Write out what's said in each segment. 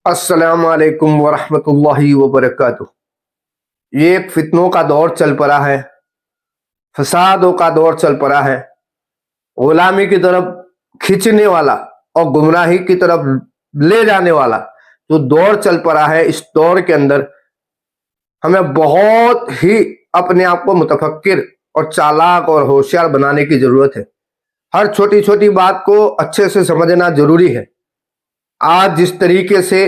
अस्सलाम वालेकुम वरहमतुल्लाहि वबरकातुह। ये एक फितनों का दौर चल पड़ा है, फसादों का दौर चल पड़ा है। गुलामी की तरफ खींचने वाला और गुमराही की तरफ ले जाने वाला जो दौर चल पड़ा है, इस दौर के अंदर हमें बहुत ही अपने आप को मुतफक्किर और चालाक और होशियार बनाने की जरूरत है। हर छोटी छोटी बात को अच्छे से समझना जरूरी है। आज जिस तरीके से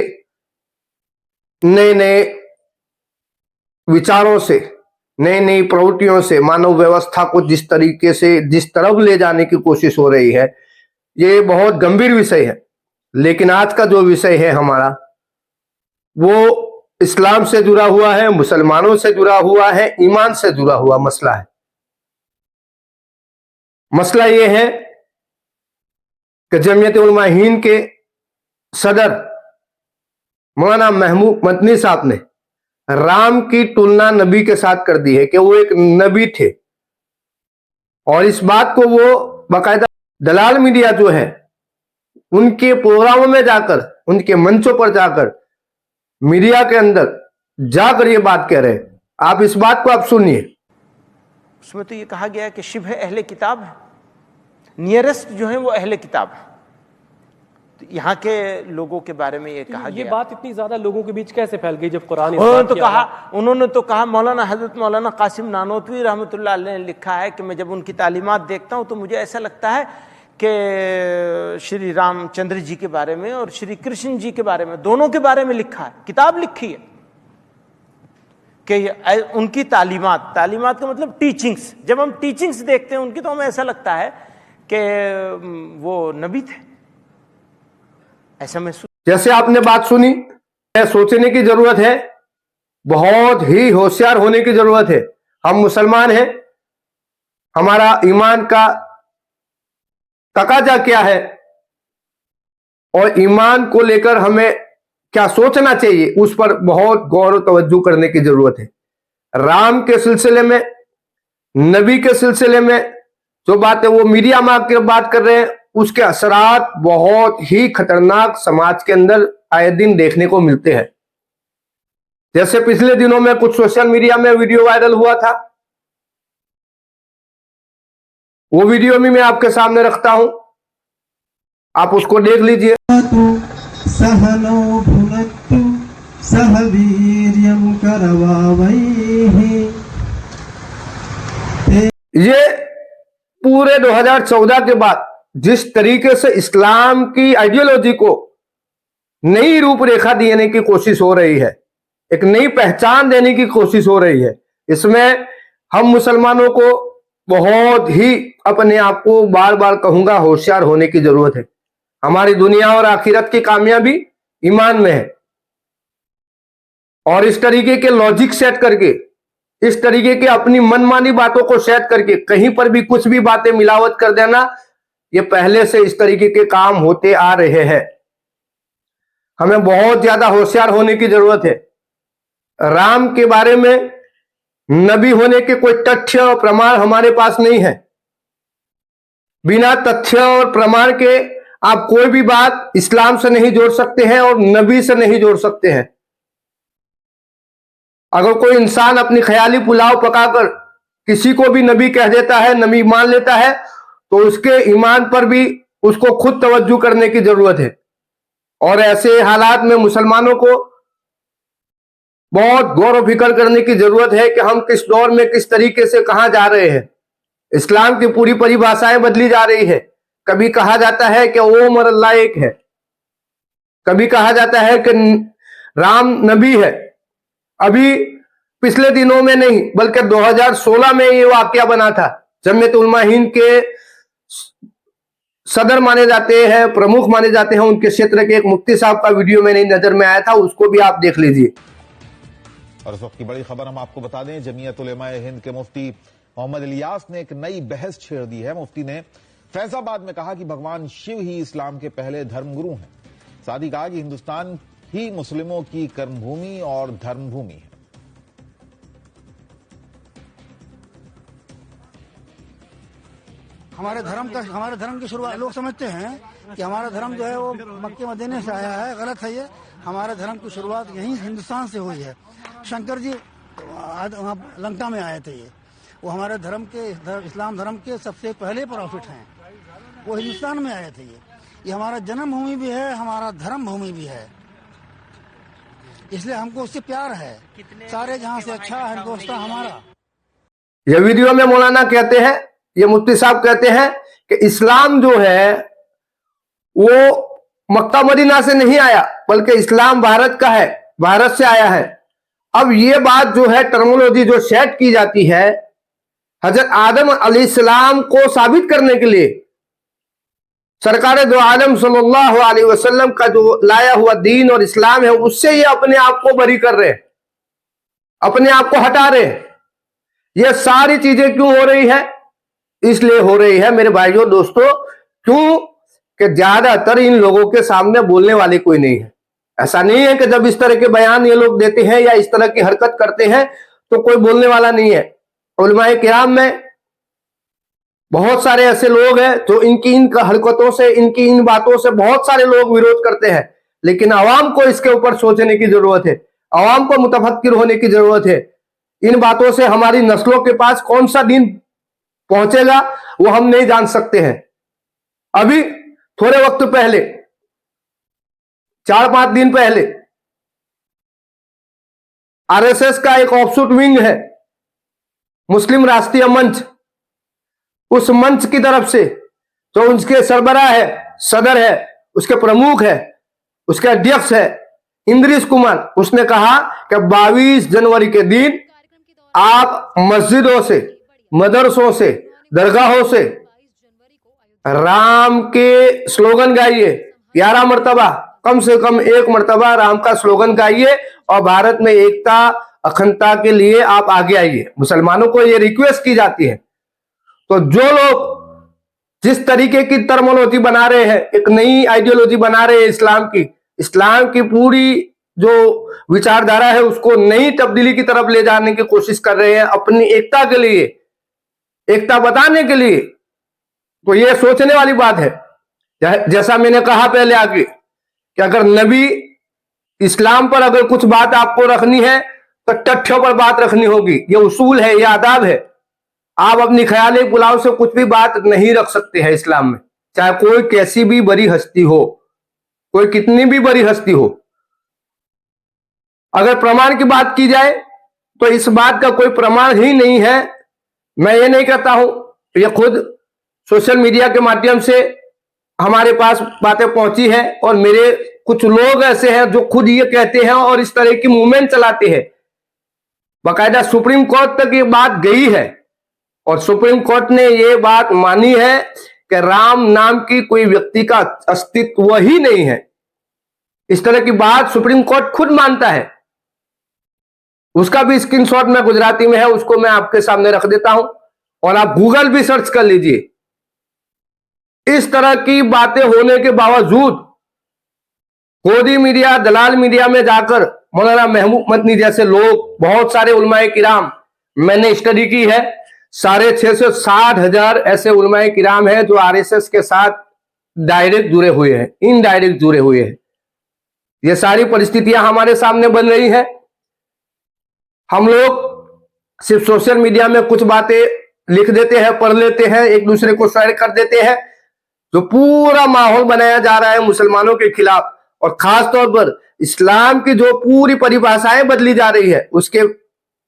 नए नए विचारों से, नई नई प्रवृत्तियों से मानव व्यवस्था को जिस तरीके से जिस तरफ ले जाने की कोशिश हो रही है, ये बहुत गंभीर विषय है। लेकिन आज का जो विषय है हमारा, वो इस्लाम से जुड़ा हुआ है, मुसलमानों से जुड़ा हुआ है, ईमान से जुड़ा हुआ मसला है। मसला ये है कि जमीयत उलमा हिंद के सदर मौलाना महमूद मदनी साहब ने राम की तुलना नबी के साथ कर दी है कि वो एक नबी थे, और इस बात को वो बाकायदा दलाल मीडिया जो है उनके प्रोग्रामों में जाकर, उनके मंचों पर जाकर, मीडिया के अंदर जाकर ये बात कह रहे हैं। आप इस बात को आप सुनिए। उसमें तो ये कहा गया है कि शिब्ह अहले किताब है, नियरेस्ट जो है वो अहले किताब है। तो यहाँ के लोगों के बारे में ये कहा गया। ये बात इतनी ज्यादा लोगों के बीच कैसे फैल गई जब कुरान उन्होंने तो कहा हजरत मौलाना कासिम नानोतवी रहमतुल्लाह अलैह ने लिखा है कि मैं जब उनकी तालीमात देखता हूँ तो मुझे ऐसा लगता है कि श्री रामचंद्र जी के बारे में और श्री कृष्ण जी के बारे में, दोनों के बारे में लिखा है, किताब लिखी है कि उनकी तालीमात का मतलब टीचिंग्स, जब हम टीचिंग्स देखते हैं उनकी तो हमें ऐसा लगता है कि वो नबी थे। ऐसा मैं जैसे आपने बात सुनी, सोचने की जरूरत है, बहुत ही होशियार होने की जरूरत है। हम मुसलमान हैं, हमारा ईमान का तकाजा क्या है और ईमान को लेकर हमें क्या सोचना चाहिए, उस पर बहुत गौर तवज्जो करने की जरूरत है। राम के सिलसिले में, नबी के सिलसिले में जो बात है वो मीडिया में आकर बात कर रहे हैं, उसके असरात बहुत ही खतरनाक समाज के अंदर आए दिन देखने को मिलते हैं। जैसे पिछले दिनों में कुछ सोशल मीडिया में वीडियो वायरल हुआ था, वो वीडियो भी मैं आपके सामने रखता हूं, आप उसको देख लीजिए। ये पूरे 2014 के बाद जिस तरीके से इस्लाम की आइडियोलॉजी को नई रूपरेखा देने की कोशिश हो रही है, एक नई पहचान देने की कोशिश हो रही है, इसमें हम मुसलमानों को बहुत ही अपने आप को बार बार कहूंगा होशियार होने की जरूरत है। हमारी दुनिया और आखिरत की कामयाबी ईमान में है, और इस तरीके के लॉजिक सेट करके, इस तरीके के अपनी मनमानी बातों को सेट करके कहीं पर भी कुछ भी बातें मिलावट कर देना, ये पहले से इस तरीके के काम होते आ रहे हैं। हमें बहुत ज्यादा होशियार होने की जरूरत है। राम के बारे में नबी होने के कोई तथ्य और प्रमाण हमारे पास नहीं है। बिना तथ्य और प्रमाण के आप कोई भी बात इस्लाम से नहीं जोड़ सकते हैं और नबी से नहीं जोड़ सकते हैं। अगर कोई इंसान अपनी ख्याली पुलाव पकाकर किसी को भी नबी कह देता है, नबी मान लेता है, तो उसके ईमान पर भी उसको खुद तवज्जो करने की जरूरत है। और ऐसे हालात में मुसलमानों को बहुत गौर और फिक्र करने की जरूरत है कि हम किस दौर में, किस तरीके से कहां जा रहे हैं। इस्लाम की पूरी परिभाषाएं बदली जा रही है। कभी कहा जाता है कि ओम और अल्लाह एक है, कभी कहा जाता है कि राम नबी है। अभी पिछले दिनों में नहीं बल्कि 2016 में ये वाकया बना था। जमीयत उलमा हिंद के सदर माने जाते हैं, प्रमुख माने जाते हैं, उनके क्षेत्र के एक मुफ्ती साहब का वीडियो में नहीं नजर में आया था, उसको भी आप देख लीजिए। और इस वक्त की बड़ी खबर हम आपको बता दें, जमीयत उलेमा हिंद के मुफ्ती मोहम्मद इलियास ने एक नई बहस छेड़ दी है। मुफ्ती ने फैजाबाद में कहा कि भगवान शिव ही इस्लाम के पहले धर्मगुरु हैं। साथ ही कहा कि हिंदुस्तान ही मुस्लिमों की कर्मभूमि और धर्मभूमि है। हमारे धर्म की शुरुआत लोग समझते हैं कि हमारा धर्म जो है वो मक्के मदीने से आया है। गलत है ये। हमारे धर्म की शुरुआत यहीं हिंदुस्तान से हुई है। शंकर जी वहाँ लंका में आए थे, ये वो हमारे धर्म के इस्लाम धर्म के सबसे पहले प्रॉफिट हैं। वो हिंदुस्तान में आए थे। ये हमारा जन्मभूमि भी है, हमारा धर्म भूमि भी है, इसलिए हमको उससे प्यार है। सारे जहां से अच्छा है हिंदुस्तान हमारा। यह वीडियो में मौलाना कहते हैं, ये मुफ्ती साहब कहते हैं कि इस्लाम जो है वो मक्का मदीना से नहीं आया, बल्कि इस्लाम भारत का है, भारत से आया है। अब ये बात जो है टर्मिनोलॉजी जो सेट की जाती है हजरत आदम अलैहिस्सलाम को साबित करने के लिए, सरकार दो आलम सल्लल्लाहु अलैहि वसल्लम का जो लाया हुआ दीन और इस्लाम है, उससे ये अपने आप को बरी कर रहे हैं, अपने आप को हटा रहे हैं। ये सारी चीजें क्यों हो रही है? इसलिए हो रही है मेरे भाइयों दोस्तों, क्यों कि ज्यादातर इन लोगों के सामने बोलने वाले कोई नहीं है। ऐसा नहीं है कि जब इस तरह के बयान ये लोग देते हैं या इस तरह की हरकत करते हैं तो कोई बोलने वाला नहीं है। उलमाए किराम में बहुत सारे ऐसे लोग हैं जो इनकी इन हरकतों से, इनकी इन बातों से बहुत सारे लोग विरोध करते हैं, लेकिन आवाम को इसके ऊपर सोचने की जरूरत है, आवाम को मुतफक्किर होने की जरूरत है। इन बातों से हमारी नस्लों के पास कौन सा दिन पहुंचेगा वो हम नहीं जान सकते हैं। अभी थोड़े वक्त पहले, 4-5 दिन पहले, आरएसएस का एक ऑफशूट विंग है मुस्लिम राष्ट्रीय मंच, उस मंच की तरफ से जो उसके सरबराह है, सदर है, उसके प्रमुख है, उसके अध्यक्ष है इंद्रिस कुमार, उसने कहा कि 22 जनवरी के दिन आप मस्जिदों से, मदरसों से, दरगाहों से राम के स्लोगन गाइए, 11 मरतबा, कम से कम 1 मरतबा राम का स्लोगन गाइए और भारत में एकता अखंडता के लिए आप आगे आइए। मुसलमानों को यह रिक्वेस्ट की जाती है। तो जो लोग जिस तरीके की टर्मिनोलॉजी बना रहे हैं, एक नई आइडियोलॉजी बना रहे हैं इस्लाम की पूरी जो विचारधारा है उसको नई तब्दीली की तरफ ले जाने की कोशिश कर रहे हैं अपनी एकता के लिए, एकता बताने के लिए, तो यह सोचने वाली बात है। जैसा मैंने कहा पहले आगे कि अगर नबी इस्लाम पर अगर कुछ बात आपको रखनी है तो तथ्यों पर बात रखनी होगी। यह उसूल है, यह आदाब है। आप अपनी ख्याली पुलाव से कुछ भी बात नहीं रख सकते हैं इस्लाम में, चाहे कोई कैसी भी बड़ी हस्ती हो, कोई कितनी भी बड़ी हस्ती हो। अगर प्रमाण की बात की जाए तो इस बात का कोई प्रमाण ही नहीं है। मैं ये नहीं कहता हूं, ये खुद सोशल मीडिया के माध्यम से हमारे पास बातें पहुंची है और मेरे कुछ लोग ऐसे हैं जो खुद ये कहते हैं और इस तरह की मूवमेंट चलाते हैं। बाकायदा सुप्रीम कोर्ट तक ये बात गई है और सुप्रीम कोर्ट ने ये बात मानी है कि राम नाम की कोई व्यक्ति का अस्तित्व ही नहीं है। इस तरह की बात सुप्रीम कोर्ट खुद मानता है। उसका भी स्क्रीनशॉट में गुजराती में है, उसको मैं आपके सामने रख देता हूं और आप गूगल भी सर्च कर लीजिए। इस तरह की बातें होने के बावजूद गोदी मीडिया, दलाल मीडिया में जाकर मौलाना महबूब मदनी जैसे लोग, बहुत सारे उलमाए किराम, मैंने स्टडी की है, 660,000 ऐसे उलमाए किराम हैं जो आरएसएस के साथ डायरेक्ट जुड़े हुए हैं, इनडायरेक्ट जुड़े हुए हैं। ये सारी परिस्थितियां हमारे सामने बन रही हैं। हम लोग सिर्फ सोशल मीडिया में कुछ बातें लिख देते हैं, पढ़ लेते हैं, एक दूसरे को शेयर कर देते हैं। जो पूरा माहौल बनाया जा रहा है मुसलमानों के खिलाफ और खास तौर पर इस्लाम की जो पूरी परिभाषाएं बदली जा रही है,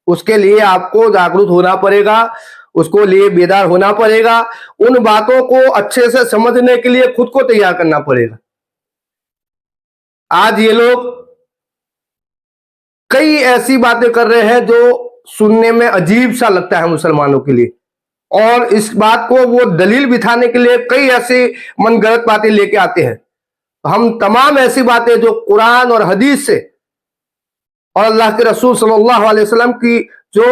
उसके लिए आपको जागरूक होना पड़ेगा, उसको लिए बेदार होना पड़ेगा। उन बातों को अच्छे से समझने के लिए खुद को तैयार करना पड़ेगा। आज ये लोग कई ऐसी बातें कर रहे हैं जो सुनने में अजीब सा लगता है मुसलमानों के लिए, और इस बात को वो दलील बिठाने के लिए कई ऐसी मनगढ़ंत बातें लेके आते हैं। हम तमाम ऐसी बातें जो कुरान और हदीस से और अल्लाह के रसूल सल्लल्लाहु अलैहि वसल्लम की जो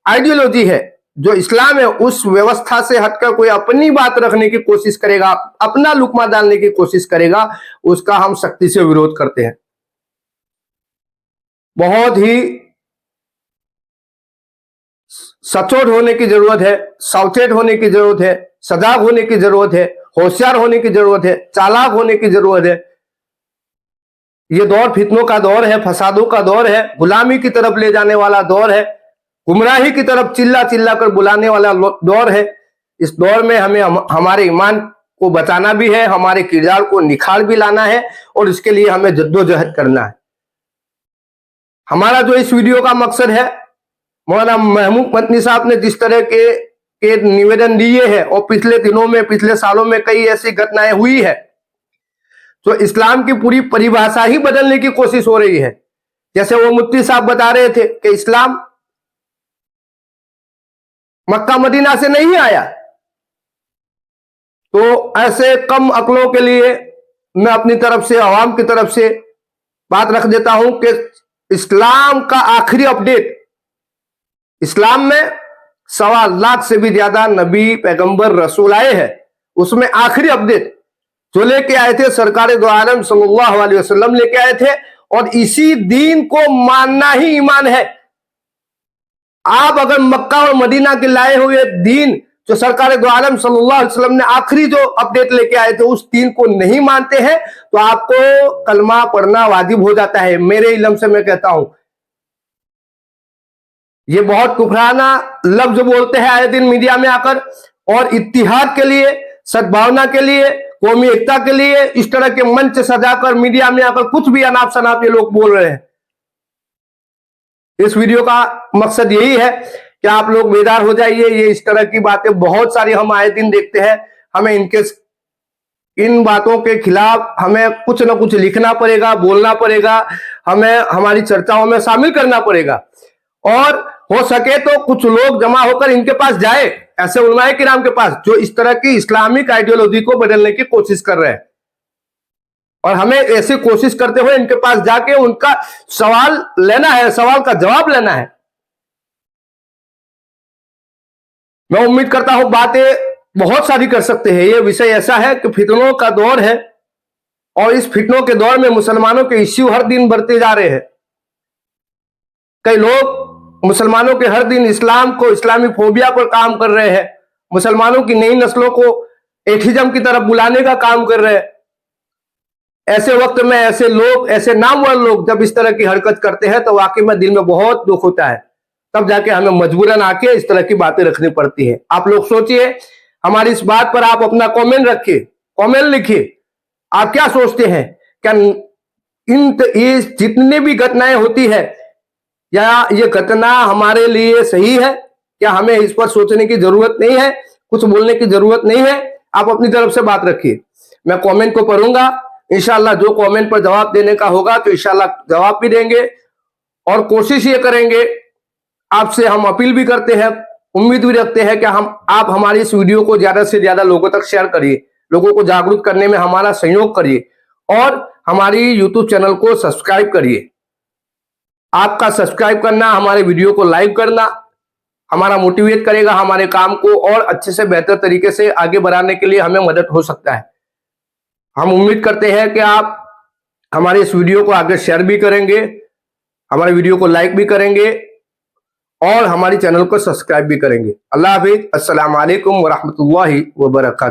आइडियोलॉजी है, जो इस्लाम है, उस व्यवस्था से हटकर कोई अपनी बात रखने की कोशिश करेगा, अपना लुकमा डालने की कोशिश करेगा, उसका हम सख्ती से विरोध करते हैं। बहुत ही सचोट होने की जरूरत है, सावचेत होने की जरूरत है, सजाग होने की जरूरत है, होशियार होने की जरूरत है, चालाक होने की जरूरत है। ये दौर फितनों का दौर है, फसादों का दौर है, गुलामी की तरफ ले जाने वाला दौर है, गुमराही की तरफ चिल्ला चिल्ला कर बुलाने वाला दौर है। इस दौर में हमें हमारे ईमान को बचाना भी है, हमारे किरदार को निखार भी लाना है और इसके लिए हमें जद्दोजहद करना है। हमारा जो इस वीडियो का मकसद है, मौलाना महमूद मदनी साहब ने जिस तरह के निवेदन दिए हैं और पिछले दिनों में, पिछले सालों में कई ऐसी घटनाएं हुई है तो इस्लाम की पूरी परिभाषा ही बदलने की कोशिश हो रही है। जैसे वो मुफ्ती साहब बता रहे थे कि इस्लाम मक्का मदीना से नहीं आया, तो ऐसे कम अक्लों के लिए मैं अपनी तरफ से, अवाम की तरफ से बात रख देता हूं कि इस्लाम का आखिरी अपडेट, इस्लाम में 1.25 लाख से भी ज्यादा नबी, पैगंबर, रसूल आए हैं, उसमें आखिरी अपडेट जो लेके आए थे सरकार दो आलम सल्लल्लाहु अलैहि वसल्लम लेके आए थे, और इसी दीन को मानना ही ईमान है। आप अगर मक्का और मदीना के लाए हुए दीन जो सरकार दो आलम सल्लल्लाहु अलैहि वसल्लम ने आखिरी जो अपडेट लेके आए थे उस दीन को नहीं मानते हैं तो आपको कलमा पढ़ना वाजिब हो जाता है। मेरे इल्म से मैं कहता हूं, ये बहुत कुफराना लफ्ज बोलते हैं आए दिन मीडिया में आकर, और इत्तिहाद के लिए, सद्भावना के लिए, कौमी एकता के लिए इस तरह के मंच सजाकर मीडिया में आकर कुछ भी अनाप शनाप ये लोग बोल रहे हैं। इस वीडियो का मकसद यही है कि आप लोग बेदार हो जाइए। ये इस तरह की बातें बहुत सारी हम आए दिन देखते हैं, हमें इन बातों के खिलाफ हमें कुछ ना कुछ लिखना पड़ेगा, बोलना पड़ेगा, हमें हमारी चर्चाओं में शामिल करना पड़ेगा। और हो सके तो कुछ लोग जमा होकर इनके पास जाए, ऐसे उलमाए किराम के पास जो इस तरह की इस्लामिक आइडियोलॉजी को बदलने की कोशिश कर रहे हैं, और हमें ऐसी कोशिश करते हुए इनके पास जाके उनका सवाल लेना है, सवाल का जवाब लेना है। मैं उम्मीद करता हूं बातें बहुत सारी कर सकते हैं। यह विषय ऐसा है कि फितनों का दौर है और इस फितनों के दौर में मुसलमानों के इश्यू हर दिन बढ़ते जा रहे हैं। कई लोग मुसलमानों के हर दिन इस्लाम को, इस्लामी फोबिया पर काम कर रहे हैं, मुसलमानों की नई नस्लों को एथिज्म की तरफ बुलाने का काम कर रहे हैं। ऐसे वक्त में ऐसे लोग, ऐसे नामवर लोग जब इस तरह की हरकत करते हैं तो वाकई में दिल में बहुत दुख होता है। तब जाके हमें मजबूरन आके इस तरह की बातें रखनी पड़ती है। आप लोग सोचिए, हमारी इस बात पर आप अपना कमेंट रखिए, कमेंट लिखिए, आप क्या सोचते हैं? क्या ये जितनी भी घटनाएं होती है, या ये घटना हमारे लिए सही है? क्या हमें इस पर सोचने की जरूरत नहीं है, कुछ बोलने की जरूरत नहीं है? आप अपनी तरफ से बात रखिए, मैं कमेंट को पढ़ूंगा। इंशाल्लाह जो कमेंट पर जवाब देने का होगा तो इंशाल्लाह जवाब भी देंगे, और कोशिश ये करेंगे, आपसे हम अपील भी करते हैं, उम्मीद भी रखते हैं कि आप हमारी इस वीडियो को ज्यादा से ज्यादा लोगों तक शेयर करिए, लोगों को जागरूक करने में हमारा सहयोग करिए, और हमारी यूट्यूब चैनल को सब्सक्राइब करिए। आपका सब्सक्राइब करना, हमारे वीडियो को लाइक करना हमारा मोटिवेट करेगा, हमारे काम को और अच्छे से बेहतर तरीके से आगे बढ़ाने के लिए हमें मदद हो सकता है। हम उम्मीद करते हैं कि आप हमारे इस वीडियो को आगे शेयर भी करेंगे, हमारे वीडियो को लाइक भी करेंगे और हमारी चैनल को सब्सक्राइब भी करेंगे। अल्लाह हाफिज, अस्सलाम वालेकुम व रहमतुल्लाहि व बरकातहू।